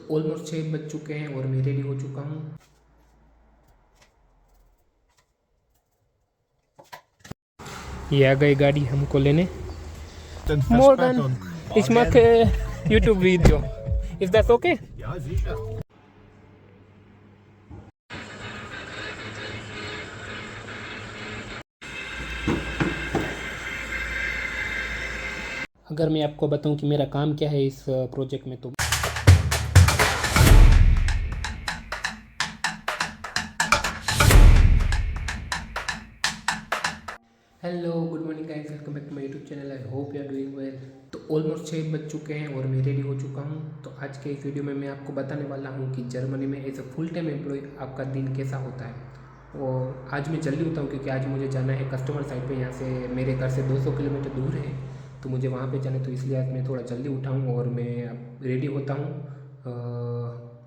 तो ऑलमोस्ट 6 बज चुके हैं और मैं रेडी हो चुका हूँ। ये आ गई गाड़ी हमको लेने। Den Morgan, Verspätung. ich mache YouTube-Video. Ist das okay? Ja, sicher. अगर मैं आपको बताऊं कि मेरा काम क्या है इस प्रोजेक्ट में, तो hello good morning guys, welcome back to my YouTube channel. I hope you are doing well. तो ऑलमोस्ट 6 बज चुके हैं और मैं रेडी हो चुका हूं। तो आज के इस वीडियो में मैं आपको बताने वाला हूं कि जर्मनी में as a full time employee आपका दिन कैसा होता है। और आज मैं जल्दी उठा हूं क्योंकि आज मुझे जाना है कस्टमर साइड पे। यहाँ से मेरे घर से 200 किलोमीटर दूर है, तो मुझे वहाँ पे जाना है। तो इसलिए आज मैं थोड़ा जल्दी उठा हूँ और मैं अब रेडी होता हूँ,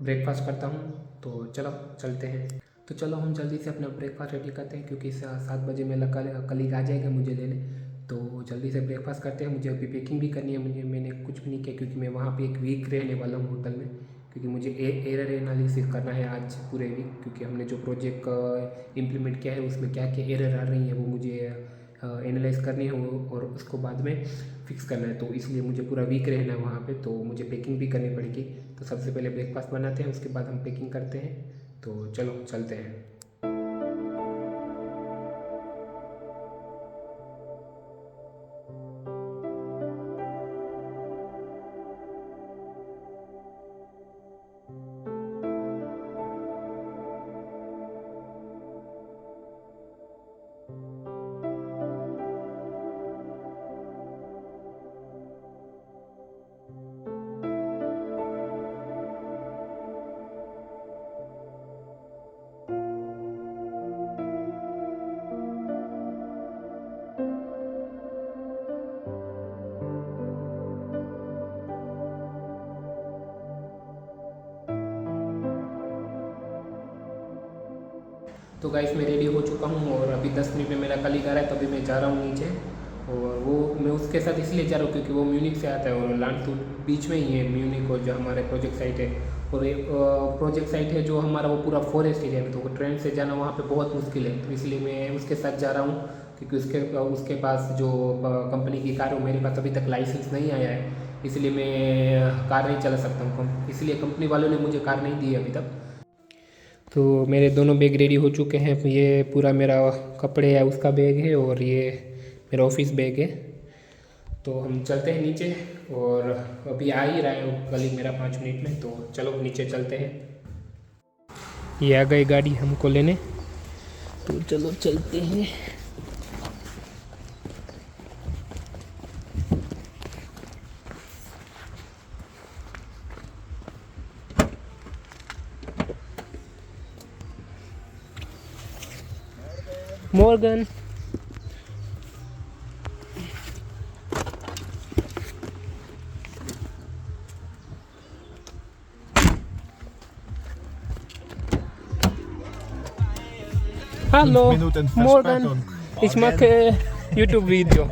ब्रेकफास्ट करता हूँ। तो चलो चलते हैं। तो चलो हम जल्दी से अपना ब्रेकफास्ट रेडी करते हैं क्योंकि 7 बजे मेरा कलीग आ जाएगा मुझे लेने। तो जल्दी से ब्रेकफास्ट करते हैं। मुझे अभी पैकिंग भी करनी है। मैंने कुछ भी नहीं किया क्योंकि मैं वहाँ पे एक वीक रहने वाला हूँ होटल में, क्योंकि मुझे एरर एनालिसिस करना है आज पूरे वीक। क्योंकि हमने जो प्रोजेक्ट इम्प्लीमेंट किया है उसमें क्या क्या एरर आ रही है वो मुझे एनालाइज करनी है और उसको बाद में फिक्स करना है। तो इसलिए मुझे पूरा वीक रहना है वहाँ पे, तो मुझे पैकिंग भी करनी पड़ेगी। तो सबसे पहले ब्रेकफास्ट बनाते हैं, उसके बाद हम पैकिंग करते हैं। तो चलो चलते हैं। तो गाइस मैं रेडी हो चुका हूँ और अभी 10 मिनट में मेरा कलीग आ रहा है, तभी मैं जा रहा हूँ नीचे। और वो मैं उसके साथ इसलिए जा रहा हूँ क्योंकि वो म्यूनिक से आता है और लांडशुट बीच में ही है म्यूनिक और जो हमारे प्रोजेक्ट साइट है। और एक प्रोजेक्ट साइट है जो हमारा वो पूरा फॉरेस्ट एरिया में, तो ट्रेन से जाना वहाँ पे बहुत मुश्किल है। तो इसलिए मैं उसके साथ जा रहा हूँ क्योंकि उसके पास जो कंपनी की कार है मेरे पास अभी तक लाइसेंस नहीं आया है, इसलिए मैं कार नहीं चला सकता हूँ। इसलिए कंपनी वालों ने मुझे कार नहीं दी अभी तक। तो मेरे दोनों बैग रेडी हो चुके हैं। ये पूरा मेरा कपड़े है उसका बैग है और ये मेरा ऑफिस बैग है। तो हम चलते हैं नीचे और अभी आ ही रहा है कलीग मेरा 5 मिनट में। तो चलो नीचे चलते हैं। ये आ गई गाड़ी हमको लेने, तो चलो चलते हैं। Morgan, hallo 5 Minuten Morgan, Verspätung. ich mache YouTube-Video.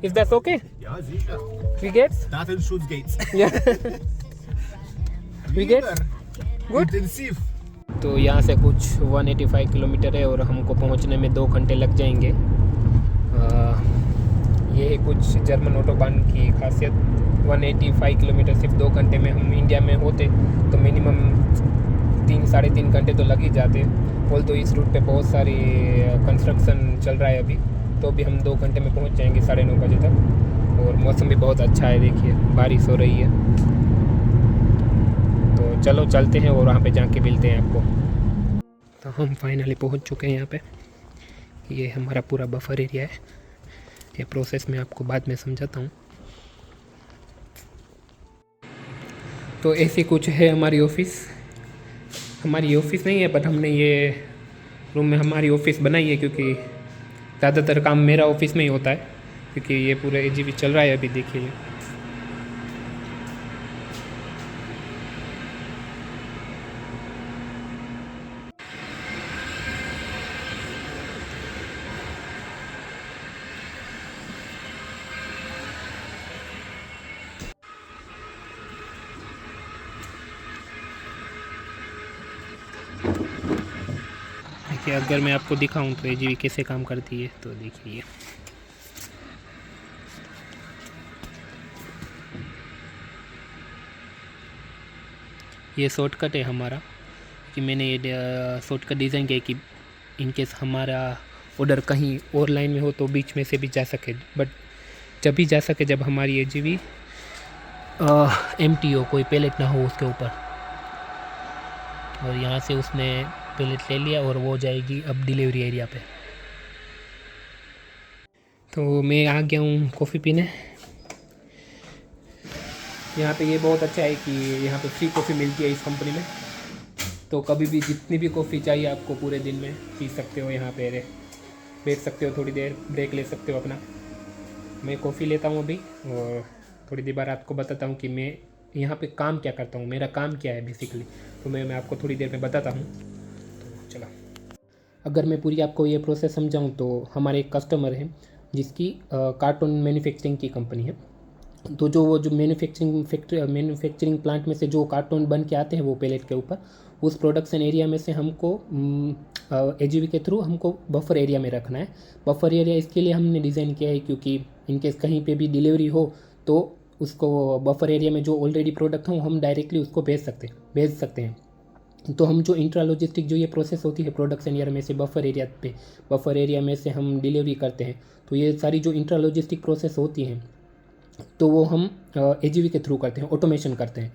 Ist das okay? Ja, sicher. Wie geht's? Datenschutz geht's. Ja. Wie geht's? Wieder. Gut? Intensiv. तो यहाँ से कुछ 185 किलोमीटर है और हमको पहुँचने में 2 घंटे लग जाएंगे। ये है कुछ जर्मन ऑटोबान की खासियत। 185 किलोमीटर सिर्फ 2 घंटे में। हम इंडिया में होते तो मिनिमम 3-3.5 घंटे तो लग ही जाते। बोल तो इस रूट पे बहुत सारी कंस्ट्रक्शन चल रहा है अभी, तो भी हम 2 घंटे में पहुँच जाएंगे 9:30 बजे तक। और मौसम भी बहुत अच्छा है, देखिए बारिश हो रही है। तो चलो चलते हैं और वहाँ पे जाके मिलते हैं आपको। तो हम फाइनली पहुँच चुके हैं यहाँ पे। ये हमारा पूरा बफर एरिया है। ये प्रोसेस मैं आपको बाद में समझाता हूँ। तो ऐसी कुछ है हमारी ऑफ़िस। हमारी ऑफ़िस नहीं है बट हमने ये रूम में हमारी ऑफ़िस बनाई है क्योंकि ज़्यादातर काम मेरा ऑफ़िस में ही होता है, क्योंकि ये पूरा एजीवी चल रहा है अभी। देखिए कि अगर मैं आपको दिखाऊं तो एजीवी कैसे काम करती है, तो देखिए ये शॉर्टकट है हमारा, कि मैंने ये शॉर्टकट डिज़ाइन किया कि इनकेस हमारा ऑर्डर कहीं और लाइन में हो तो बीच में से भी जा सके, बट जब भी जा सके जब हमारी एजीवी एम्प्टी हो, कोई पैलेट ना हो उसके ऊपर। और यहाँ से उसने पैलेट ले लिया और वो जाएगी अब डिलीवरी एरिया पे। तो मैं आ गया हूँ कॉफ़ी पीने। यहाँ पे ये बहुत अच्छा है कि यहाँ पे फ्री कॉफ़ी मिलती है इस कंपनी में, तो कभी भी जितनी भी कॉफ़ी चाहिए आपको पूरे दिन में पी सकते हो। यहाँ पे बैठ सकते हो, थोड़ी देर ब्रेक ले सकते हो अपना। मैं कॉफ़ी लेता हूँ अभी और थोड़ी देर बाद आपको बताता हूँ कि मैं यहाँ पे काम क्या करता हूँ, मेरा काम क्या है बेसिकली। तो मैं आपको थोड़ी देर में बताता हूँ। तो चला, अगर मैं पूरी आपको ये प्रोसेस समझाऊँ तो हमारे एक कस्टमर है जिसकी कार्टून मैन्युफैक्चरिंग की कंपनी है। तो जो मैन्युफैक्चरिंग प्लांट में से जो कार्टून बन के आते हैं वो पैलेट के ऊपर, उस प्रोडक्शन एरिया में से हमको एजीवी के थ्रू हमको बफर एरिया में रखना है। बफर एरिया इसके लिए हमने डिज़ाइन किया है क्योंकि इनकेस कहीं पे भी डिलीवरी हो तो उसको बफर एरिया में जो ऑलरेडी प्रोडक्ट हो हम डायरेक्टली उसको भेज सकते हैं। तो हम जो इंट्रा लॉजिस्टिक जो ये प्रोसेस होती है प्रोडक्शन एरिया में से बफर एरिया में से हम डिलीवरी करते हैं, तो ये सारी जो इंट्रा लॉजिस्टिक प्रोसेस होती हैं तो वो हम एजीवी के थ्रू करते हैं, ऑटोमेशन करते हैं।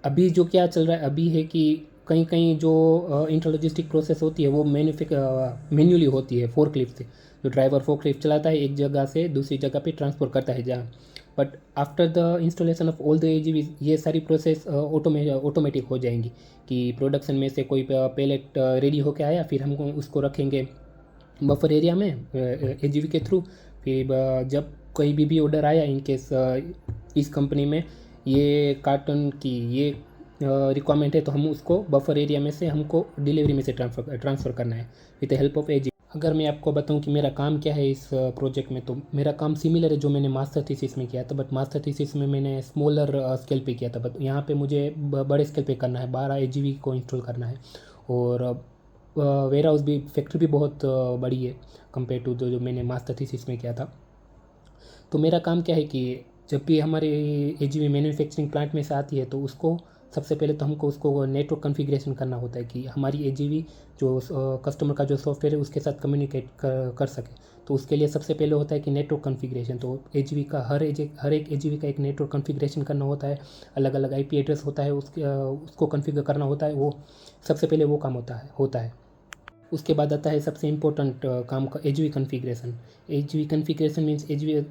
अभी जो क्या चल रहा है अभी है कि कहीं कहीं जो इंट्रालॉजिस्टिक प्रोसेस होती है वो मैन्युअली होती है फोर्कलिफ्ट से। जो ड्राइवर फोर्कलिफ्ट चलाता है एक जगह से दूसरी जगह पे ट्रांसफर करता है जहाँ, but after the installation of all the AGV ये सारी प्रोसेस ऑटोमेटिक हो जाएंगी। कि प्रोडक्शन में से कोई पैलेट रेडी होके आया, फिर हम उसको रखेंगे बफर एरिया में एजीवी के थ्रू। फिर जब कोई भी ऑर्डर आया इनकेस इस कंपनी में ये कार्टन की ये रिक्वायरमेंट है तो हम उसको बफर एरिया में से हमको डिलीवरी में से ट्रांसफ़र करना है विद द हेल्प ऑफ एजी। अगर मैं आपको बताऊं कि मेरा काम क्या है इस प्रोजेक्ट में, तो मेरा काम सिमिलर है जो मैंने मास्टर थीसिस में किया था, बट मास्टर थीसिस में मैंने स्मॉलर स्केल पे किया था, बट यहाँ पे मुझे बड़े स्केल पे करना है। 12 एजीवी को इंस्टॉल करना है और वेयर हाउस भी, फैक्ट्री भी बहुत बड़ी है कंपेयर टू जो मैंने मास्टर थीसिस में किया था। तो मेरा काम क्या है कि जब भी हमारे एजीवी मैन्युफैक्चरिंग प्लांट में से आती है तो उसको सबसे पहले तो हमको उसको नेटवर्क कॉन्फ़िगरेशन करना होता है कि हमारी एजीवी जो कस्टमर का जो सॉफ्टवेयर है उसके साथ कम्युनिकेट कर सके। तो उसके लिए सबसे पहले होता है कि नेटवर्क कॉन्फ़िगरेशन। तो एजीवी का हर एक एजीवी का एक नेटवर्क कॉन्फ़िगरेशन करना होता है, अलग अलग आईपी एड्रेस होता है, उसको कॉन्फ़िगर करना होता है। वो सबसे पहले वो काम होता है। उसके बाद आता है सबसे इम्पोर्टेंट काम का AGV configuration. AGV configuration means AGV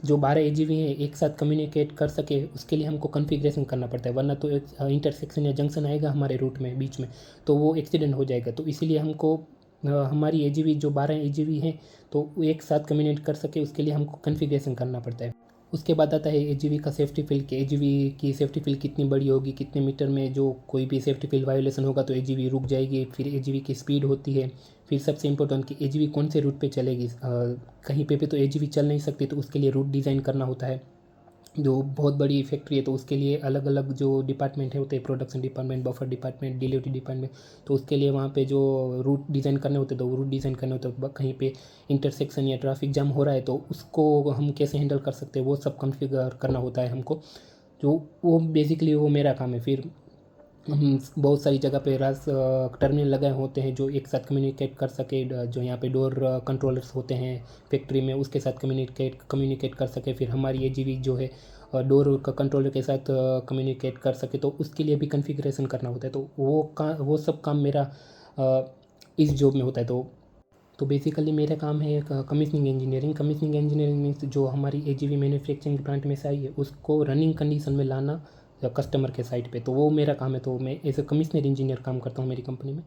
जो 12 एजीवी हैं एक साथ कम्युनिकेट कर सके उसके लिए हमको कॉन्फ़िगरेशन करना पड़ता है, वरना तो एक इंटरसेक्शन या जंक्शन आएगा हमारे रूट में बीच में तो वो एक्सीडेंट हो जाएगा। तो इसीलिए हमको हमारी एजीवी जो 12 एजीवी हैं तो एक साथ कम्युनिकेट कर सके उसके लिए हमको कॉन्फ़िगरेशन करना पड़ता है। उसके बाद आता है एजीवी का सेफ्टी फील्ड कि एजीवी की सेफ्टी फील्ड कितनी बड़ी होगी, कितने मीटर में जो कोई भी सेफ्टी फील्ड वायोलेशन होगा तो एजीवी रुक जाएगी। फिर एजीवी की स्पीड होती है। फिर सबसे इंपॉर्टेंट कि एजीवी कौन से रूट पे चलेगी, कहीं पे भी तो एजीवी चल नहीं सकती, तो उसके लिए रूट डिज़ाइन करना होता है। जो बहुत बड़ी फैक्ट्री है तो उसके लिए अलग अलग जो डिपार्टमेंट है होते हैं, production department, buffer department, delivery department. तो उसके लिए वहाँ पे जो रूट डिज़ाइन करने होते हैं तो रूट डिज़ाइन करने होते हैं। कहीं पे इंटरसेक्शन या ट्रैफिक जाम हो रहा है तो उसको हम कैसे हैंडल कर सकते हैं वो सब कॉन्फ़िगर करना होता है हमको। जो वो बेसिकली वो मेरा काम है। फिर हम बहुत सारी जगह पे टर्मिनल लगाए होते हैं जो एक साथ कम्युनिकेट कर सके। जो यहाँ पे डोर कंट्रोलर्स होते हैं फैक्ट्री में उसके साथ कम्युनिकेट कर सके। फिर हमारी एजीवी जो है डोर का कंट्रोलर के साथ कम्युनिकेट कर सके, तो उसके लिए भी कॉन्फ़िगरेशन करना होता है। तो वो सब काम मेरा इस जॉब में होता है। तो बेसिकली मेरा काम है commissioning engineering. Commissioning engineering means जो हमारी एजीवी मैन्युफैक्चरिंग प्लांट में से आई है उसको रनिंग कंडीशन में लाना कस्टमर के साइट पे, तो वो मेरा काम है। तो मैं एज ए कमिश्नर इंजीनियर काम करता हूँ मेरी कंपनी में।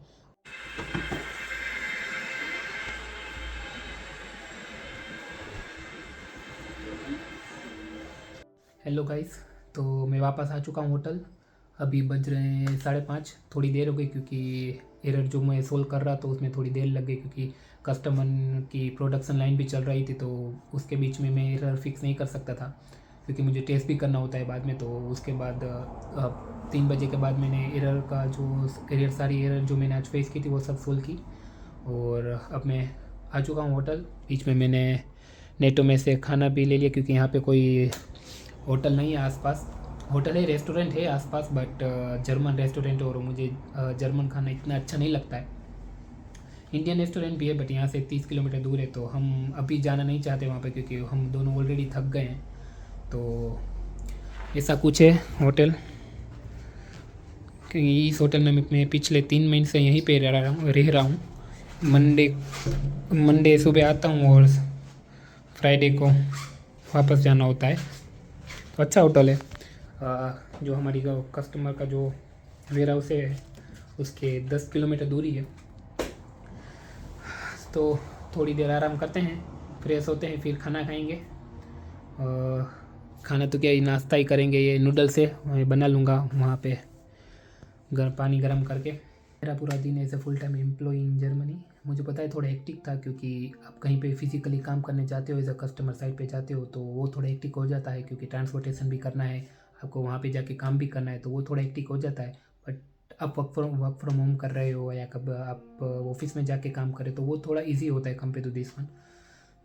हेलो गाइस, तो मैं वापस आ चुका हूँ होटल। अभी बज रहे हैं 5:30। थोड़ी देर हो गई क्योंकि एरर जो मैं सोल्व कर रहा था उसमें थोड़ी देर लग गई क्योंकि कस्टमर की प्रोडक्शन लाइन भी चल रही थी, तो उसके बीच में मैं एरर फिक्स नहीं कर सकता था क्योंकि मुझे टेस्ट भी करना होता है बाद में। तो उसके बाद 3 बजे के बाद मैंने सारी एरर जो मैंने आज फेस की थी वो सब सोल्व की और अब मैं आ चुका हूँ होटल। बीच में मैंने नेटो में से खाना भी ले लिया क्योंकि यहाँ पे कोई होटल नहीं है आसपास। होटल है, रेस्टोरेंट है आसपास, बट जर्मन रेस्टोरेंट है और मुझे जर्मन खाना इतना अच्छा नहीं लगता है। इंडियन रेस्टोरेंट भी है बट यहाँ से 30 किलोमीटर दूर है, तो हम अभी जाना नहीं चाहते वहाँ पे क्योंकि हम दोनों ऑलरेडी थक गए हैं। तो ऐसा कुछ है होटल कि इस होटल में मैं पिछले 3 महीने से यहीं पे रह रहा हूँ। मंडे सुबह आता हूँ और फ्राइडे को वापस जाना होता है। तो अच्छा होटल है। जो हमारी कस्टमर का जो वेयर हाउस है उसके 10 किलोमीटर दूरी है। तो थोड़ी देर आराम करते हैं, फ्रेश होते हैं, फिर खाना खाएंगे। खाना तो क्या ही, नाश्ता ही करेंगे। ये नूडल्स है, मैं बना लूँगा वहाँ पे पानी गर्म करके। मेरा पूरा दिन as a full time employee in Germany. मुझे पता है थोड़ा हेक्टिक था क्योंकि आप कहीं पे फिजिकली काम करने जाते हो, एज अ कस्टमर साइड पे जाते हो तो वो थोड़ा हेक्टिक हो जाता है क्योंकि ट्रांसपोर्टेशन भी करना है, आपको वहाँ पे जाके काम भी करना है, तो वो थोड़ा हेक्टिक हो जाता है। बट आप वर्क फ्रॉम होम कर रहे हो या कब आप ऑफिस में जाके काम करें तो वो थोड़ा ईजी होता है कंपेयर टू दिस वन।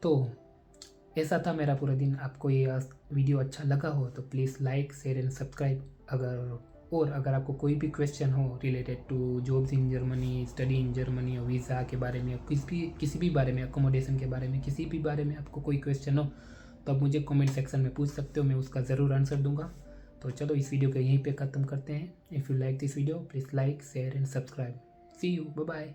तो ऐसा था मेरा पूरा दिन। आपको ये वीडियो अच्छा लगा हो तो please like, share and subscribe. अगर आपको कोई भी क्वेश्चन हो related to jobs in Germany, study in Germany और वीज़ा के बारे में, किसी भी बारे में, अकोमोडेशन के बारे में, किसी भी बारे में आपको कोई क्वेश्चन हो तो आप मुझे कमेंट सेक्शन में पूछ सकते हो, मैं उसका ज़रूर आंसर दूंगा। तो चलो इस वीडियो को यहीं पे ख़त्म करते हैं। If you like this video please like, share and subscribe. See you, bye bye.